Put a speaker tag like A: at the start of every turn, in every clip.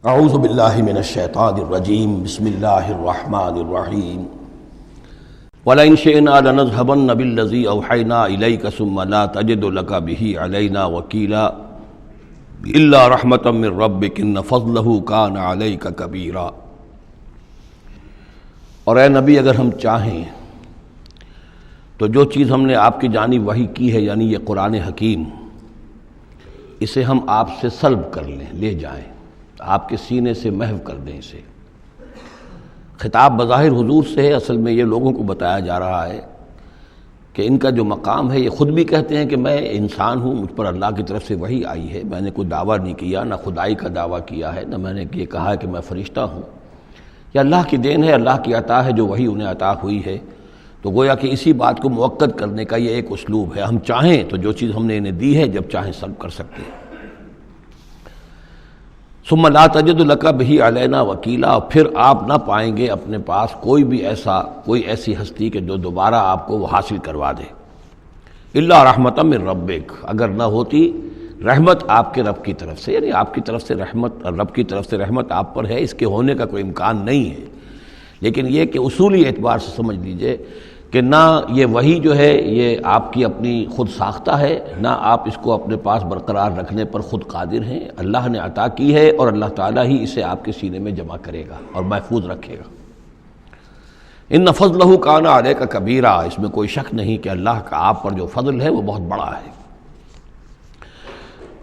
A: اعوذ باللہ من الشیطان الرجیم بسم اللہ الرحمن الرحیم وَلَئِن شِئْنَا لَنَذْهَبَنَّ بِالَّذِي أَوْحَيْنَا إِلَيْكَ ثُمَّ لَا تَجِدُ لَكَ بِهِ عَلَيْنَا وَكِيلًا إِلَّا رَحْمَةً مِّن رَّبِّكَ إِنَّ فَضْلَهُ كَانَ عَلَيْكَ كَبِيرًا۔ اور اے نبی، اگر ہم چاہیں تو جو چیز ہم نے آپ کی جانب وحی کی ہے، یعنی یہ قرآن حکیم، اسے ہم آپ سے سلب کر لیں، لے جائیں، آپ کے سینے سے محو کر دیں اسے۔ خطاب بظاہر حضور سے ہے، اصل میں یہ لوگوں کو بتایا جا رہا ہے کہ ان کا جو مقام ہے، یہ خود بھی کہتے ہیں کہ میں انسان ہوں، مجھ پر اللہ کی طرف سے وحی آئی ہے، میں نے کوئی دعویٰ نہیں کیا، نہ خدائی کا دعویٰ کیا ہے، نہ میں نے یہ کہا ہے کہ میں فرشتہ ہوں، یہ اللہ کی دین ہے، اللہ کی عطا ہے جو وحی انہیں عطا ہوئی ہے۔ تو گویا کہ اسی بات کو مؤکد کرنے کا یہ ایک اسلوب ہے، ہم چاہیں تو جو چیز ہم نے انہیں دی ہے جب چاہیں سلب کر سکتے ہیں۔ ثم لا تجد لک بہ علینا وکیلا، اور پھر آپ نہ پائیں گے اپنے پاس کوئی ایسی ہستی کہ جو دوبارہ آپ کو وہ حاصل کروا دے۔ الا رحمۃ من ربک، اگر نہ ہوتی رحمت آپ کے رب کی طرف سے، یعنی آپ کی طرف سے رحمت، رب کی طرف سے رحمت آپ پر ہے، اس کے ہونے کا کوئی امکان نہیں ہے، لیکن یہ کہ اصولی اعتبار سے سمجھ لیجئے کہ نہ یہ وحی جو ہے یہ آپ کی اپنی خود ساختہ ہے، نہ آپ اس کو اپنے پاس برقرار رکھنے پر خود قادر ہیں، اللہ نے عطا کی ہے اور اللہ تعالیٰ ہی اسے آپ کے سینے میں جمع کرے گا اور محفوظ رکھے گا۔ ان فضلہ کان علیک کبیرا، اس میں کوئی شک نہیں کہ اللہ کا آپ پر جو فضل ہے وہ بہت بڑا ہے۔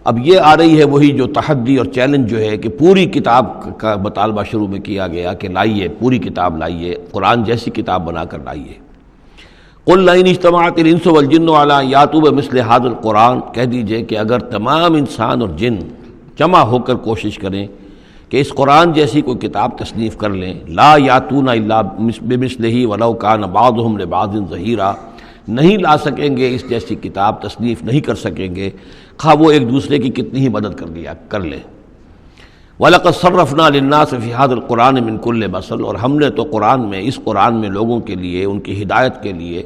A: اب یہ آ رہی ہے وہی جو تحدی اور چیلنج جو ہے کہ پوری کتاب کا مطالبہ شروع میں کیا گیا کہ لائیے، پوری کتاب لائیے، قرآن جیسی کتاب بنا کر لائیے۔ قل لئن اجتمعت الانس والجن علی ان یاتوا بمثل ھذا القرآن، کہہ دیجئے کہ اگر تمام انسان اور جن جمع ہو کر کوشش کریں کہ اس قرآن جیسی کوئی کتاب تصنیف کر لیں، لا یاتون الا بمثلہ ولو کان بعضهم لبعض ظہیرا، نہیں لا سکیں گے اس جیسی کتاب، تصنیف نہیں کر سکیں گے، خواہ وہ ایک دوسرے کی کتنی ہی مدد کر لیں۔ وَلَقَدْ صَرَّفْنَا لِلنَّاسِ فِي هَذَا الْقُرْآنِ مِنْ كُلِّ مَثَلٍ، اور ہم نے تو قرآن میں، اس قرآن میں لوگوں کے لیے، ان کی ہدایت کے لیے،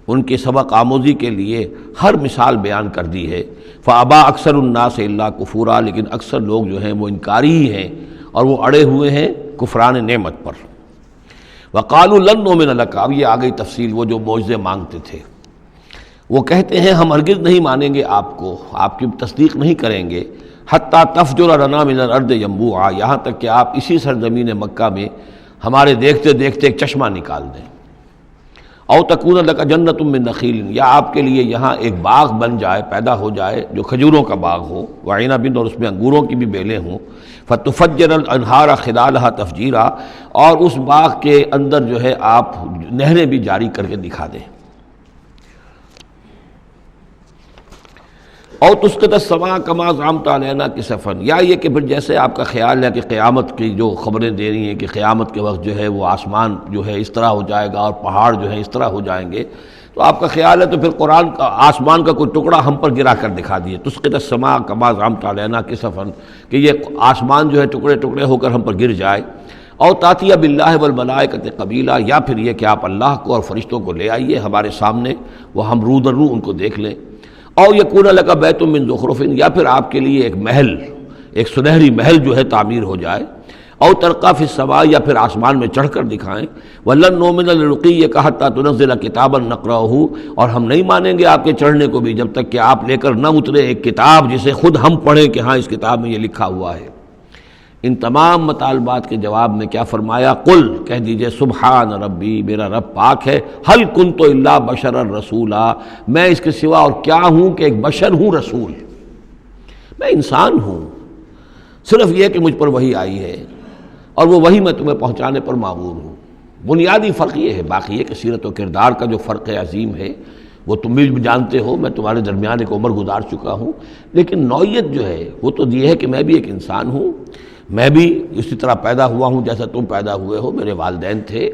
A: ان کی سبق آموزی کے لیے ہر مثال بیان کر دی ہے۔ فَأَبَى أَكْثَرُ النَّاسِ إِلَّا كُفُورًا، لیکن اکثر لوگ جو ہیں وہ انکاری ہی ہیں اور وہ اڑے ہوئے ہیں کفران نعمت پر۔ وَقَالُوا لَن نُؤْمِنَ لَكَ، اب یہ آ گئی تفصیل، وہ جو معجزے مانگتے تھے، وہ کہتے ہیں ہم ہرگز نہیں مانیں گے آپ کو، آپ کی تصدیق نہیں کریں گے، حتیٰ تفجر لنا من الارض ینبوعا، یہاں تک کہ آپ اسی سرزمین مکہ میں ہمارے دیکھتے دیکھتے ایک چشمہ نکال دیں۔ او تکون لک جنت من نخیل، یا آپ کے لیے یہاں ایک باغ بن جائے، پیدا ہو جائے جو کھجوروں کا باغ ہو، وعنب، اور اس میں انگوروں کی بھی بیلیں ہوں، فتفجر الانہار خلالها تفجیرا، اور اس باغ کے اندر جو ہے آپ نہریں بھی جاری کر کے دکھا دیں۔ او تسقط السماء کما زعمت علینا کسفا، یا یہ کہ پھر جیسے آپ کا خیال ہے کہ قیامت کی جو خبریں دے رہی ہیں کہ قیامت کے وقت جو ہے وہ آسمان جو ہے اس طرح ہو جائے گا اور پہاڑ جو ہے اس طرح ہو جائیں گے، تو آپ کا خیال ہے تو پھر قرآن کا آسمان کا کوئی ٹکڑا ہم پر گرا کر دکھا دیے، تسقط السماء کما زعمت علینا کسفا، کہ یہ آسمان جو ہے ٹکڑے ٹکڑے ہو کر ہم پر گر جائے۔ او تاتیہ باللہ والملائکۃ قبیلا، یا پھر یہ کہ آپ اللہ کو اور فرشتوں کو لے آئیے ہمارے سامنے، وہ ہم رو در رو ان کو دیکھ لیں۔ او یکون لک بیت من زخرف، یا پھر آپ کے لیے ایک محل، ایک سنہری محل جو ہے تعمیر ہو جائے۔ او ترقی فی السماء، یا پھر آسمان میں چڑھ کر دکھائیں۔ ولن نؤمن لرقیک حتی تنزل کتابا نقرأہ، اور ہم نہیں مانیں گے آپ کے چڑھنے کو بھی جب تک کہ آپ لے کر نہ اترے ایک کتاب جسے خود ہم پڑھیں کہ ہاں اس کتاب میں یہ لکھا ہوا ہے۔ ان تمام مطالبات کے جواب میں کیا فرمایا؟ قل، کہہ دیجئے سبحان ربی، میرا رب پاک ہے، هل كنت الا بشرا رسولا، میں اس کے سوا اور کیا ہوں کہ ایک بشر ہوں، رسول، میں انسان ہوں، صرف یہ کہ مجھ پر وحی آئی ہے اور وہ وحی میں تمہیں پہنچانے پر مامور ہوں۔ بنیادی فرق یہ ہے، باقی یہ کہ سیرت و کردار کا جو فرق عظیم ہے وہ تم بھی جانتے ہو، میں تمہارے درمیان ایک عمر گزار چکا ہوں، لیکن نوعیت جو ہے وہ تو یہ ہے کہ میں بھی ایک انسان ہوں، میں بھی اسی طرح پیدا ہوا ہوں جیسا تم پیدا ہوئے ہو، میرے والدین تھے،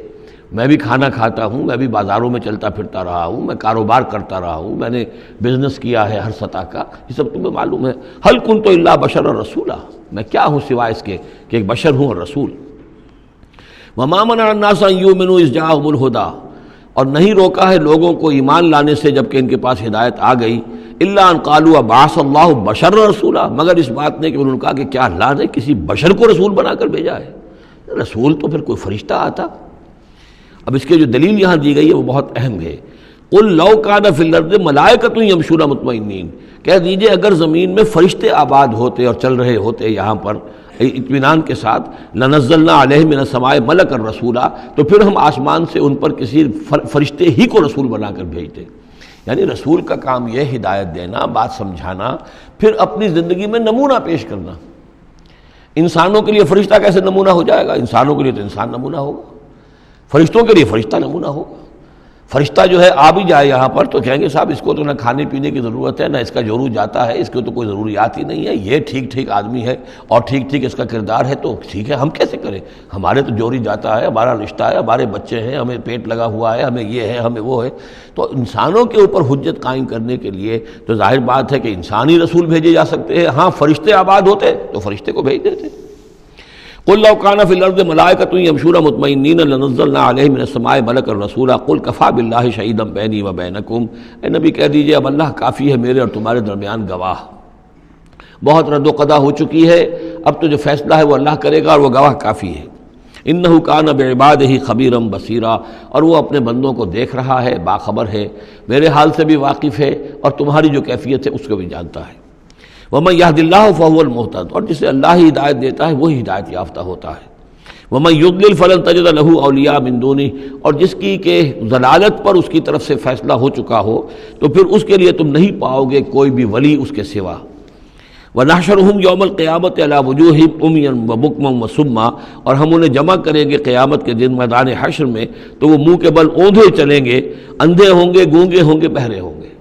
A: میں بھی کھانا کھاتا ہوں، میں بھی بازاروں میں چلتا پھرتا رہا ہوں، میں کاروبار کرتا رہا ہوں، میں نے بزنس کیا ہے ہر سطح کا، یہ سب تمہیں معلوم ہے۔ هل كنت الا بشرا رسولا، میں کیا ہوں سوائے اس کے کہ ایک بشر ہوں اور رسول۔ وما منع الناس ان يؤمنوا اذ جاءهم الهدى، اور نہیں روکا ہے لوگوں کو ایمان لانے سے جب کہ ان کے پاس ہدایت آ گئی، الا ان قالوا ابعث اللہ بشر رسولا، مگر اس بات نے کہ انہوں نے کہا کہ کیا اللہ نے کسی بشر کو رسول بنا کر بھیجا ہے؟ رسول تو پھر کوئی فرشتہ آتا۔ اب اس کے جو دلیل یہاں دی گئی ہے وہ بہت اہم ہے۔ قل لو کان فی الارض ملائکۃ یمشون مطمئنین، کہہ دیجئے اگر زمین میں فرشتے آباد ہوتے اور چل رہے ہوتے یہاں پر اطمینان کے ساتھ، لنزلنا علیہم من السماء ملکا رسولا، تو پھر ہم آسمان سے ان پر کسی فرشتے ہی کو رسول بنا کر بھیجتے۔ یعنی رسول کا کام یہ ہدایت دینا، بات سمجھانا، پھر اپنی زندگی میں نمونہ پیش کرنا۔ انسانوں کے لیے فرشتہ کیسے نمونہ ہو جائے گا؟ انسانوں کے لیے تو انسان نمونہ ہوگا، فرشتوں کے لیے فرشتہ نمونہ ہوگا۔ فرشتہ جو ہے آ بھی جائے یہاں پر تو کہیں گے صاحب اس کو تو نہ کھانے پینے کی ضرورت ہے، نہ اس کا جورو جاتا ہے، اس کو تو کوئی ضروریات ہی نہیں ہے، یہ ٹھیک ٹھیک آدمی ہے اور ٹھیک ٹھیک اس کا کردار ہے، تو ٹھیک ہے ہم کیسے کریں؟ ہمارے تو جوری جاتا ہے، ہمارا رشتہ ہے، ہمارے بچے ہیں، ہمیں پیٹ لگا ہوا ہے، ہمیں یہ ہے، ہمیں وہ ہے۔ تو انسانوں کے اوپر حجت قائم کرنے کے لیے تو ظاہر بات ہے کہ انسانی رسول بھیجے جا سکتے ہیں۔ ہاں فرشتے آباد ہوتے تو فرشتے کو بھیج دیتے۔ قل لو کان فی الارض ملائکۃ یمشون مطمئنین لنزلنا علیہم من السماء ملکا رسولا قل کفی باللہ شہیدا بینی و بینکم، اے نبی کہہ دیجئے اب اللہ کافی ہے میرے اور تمہارے درمیان گواہ۔ بہت رد و قضا ہو چکی ہے، اب تو جو فیصلہ ہے وہ اللہ کرے گا اور وہ گواہ کافی ہے۔ انہ کان بعبادہ خبیرا بصیرا، اور وہ اپنے بندوں کو دیکھ رہا ہے، باخبر ہے، میرے حال سے بھی واقف ہے اور تمہاری جو کیفیت ہے اس کو بھی جانتا ہے۔ وَمَن يَهْدِ اللَّهُ فَهُوَ الْمُهْتَدِ، اور جسے اللہ ہی ہدایت دیتا ہے وہی ہدایت یافتہ ہوتا ہے۔ وَمَن يُضْلِلْ فَلَن تَجِدَ لَهُ أَوْلِيَاءَ مِن دُونِهِ، اور جس کی کہ ضلالت پر اس کی طرف سے فیصلہ ہو چکا ہو تو پھر اس کے لیے تم نہیں پاؤ گے کوئی بھی ولی اس کے سوا۔ وَنَحْشُرُهُمْ يَوْمَ الْقِيَامَةِ عَلَىٰ وُجُوهِهِمْ عُمْيًا وَبُكْمًا وَصُمًّا، اور ہم انہیں جمع کریں گے قیامت کے دن میدان حشر میں تو وہ منہ کے بل اوندھے چلیں گے، اندھے ہوں گے، گونگے ہوں گے، بہرے ہوں گے۔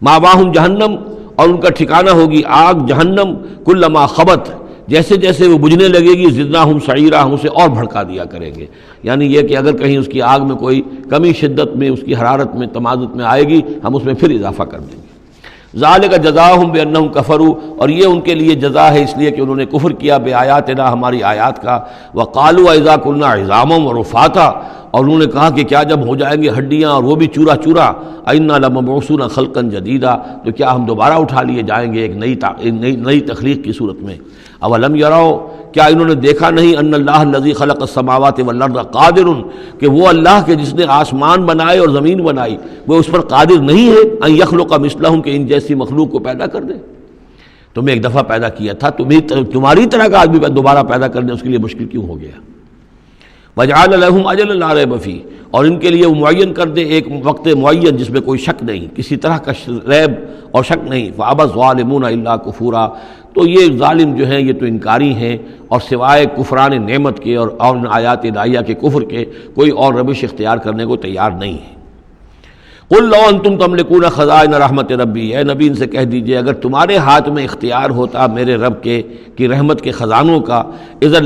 A: مَأْوَاهُمْ جَهَنَّمُ، اور ان کا ٹھکانہ ہوگی آگ جہنم، کلما خبت، جیسے جیسے وہ بجھنے لگے گی زدناہم سعیرا، ہم اسے اور بھڑکا دیا کریں گے۔ یعنی یہ کہ اگر کہیں اس کی آگ میں کوئی کمی شدت میں، اس کی حرارت میں، تمادت میں آئے گی، ہم اس میں پھر اضافہ کر دیں گے۔ ذالک جزاؤہم بانہم کفروا، اور یہ ان کے لیے جزا ہے اس لیے کہ انہوں نے کفر کیا بے آیاتنا، ہماری آیات کا۔ وقالوا اذا كنا عظاما ورفاتا، اور انہوں نے کہا کہ کیا جب ہو جائیں گے ہڈیاں اور وہ بھی چورا چورا، انا لمبعوثون خلقا جدیدا، تو کیا ہم دوبارہ اٹھا لیے جائیں گے ایک نئی تخلیق کی صورت میں۔ اولم یروا، کیا انہوں نے دیکھا نہیں، ان اللہ الذی خلق السماوات والارض قادر، کہ وہ اللہ کے جس نے آسمان بنائے اور زمین بنائی وہ اس پر قادر نہیں ہے، ان یخلق مثلہم، کہ ان جیسی مخلوق کو پیدا کر دے۔ تمہیں ایک دفعہ پیدا کیا تھا، تمہاری طرح کا آدمی دوبارہ پیدا کرنے اس کے لیے مشکل کیوں ہو گیا؟ وجعل لهم اجلا لا ریب فیہ، اور ان کے لیے وہ معین کر دے ایک وقت معین جس میں کوئی شک نہیں، کسی طرح کا ریب اور شک نہیں۔ فابى الظالمون الا کفورا، تو یہ ظالم جو ہیں یہ تو انکاری ہیں اور سوائے کفران نعمت کے اور آیات الہیہ کے کفر کے کوئی اور روش اختیار کرنے کو تیار نہیں ہے۔ قل لو انتم تملکون خزائن رحمت ربی، اے نبی ان سے کہہ دیجئے اگر تمہارے ہاتھ میں اختیار ہوتا میرے رب کے کی رحمت کے خزانوں کا، اذا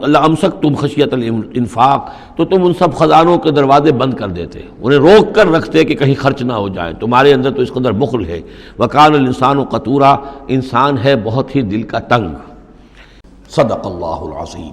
A: لامسکتم خشیۃ الانفاق، تو تم ان سب خزانوں کے دروازے بند کر دیتے، انہیں روک کر رکھتے کہ کہیں خرچ نہ ہو جائیں، تمہارے اندر تو اس قدر بخل ہے۔ وکان الانسان قتورا، انسان ہے بہت ہی دل کا تنگ۔ صدق اللہ العظیم۔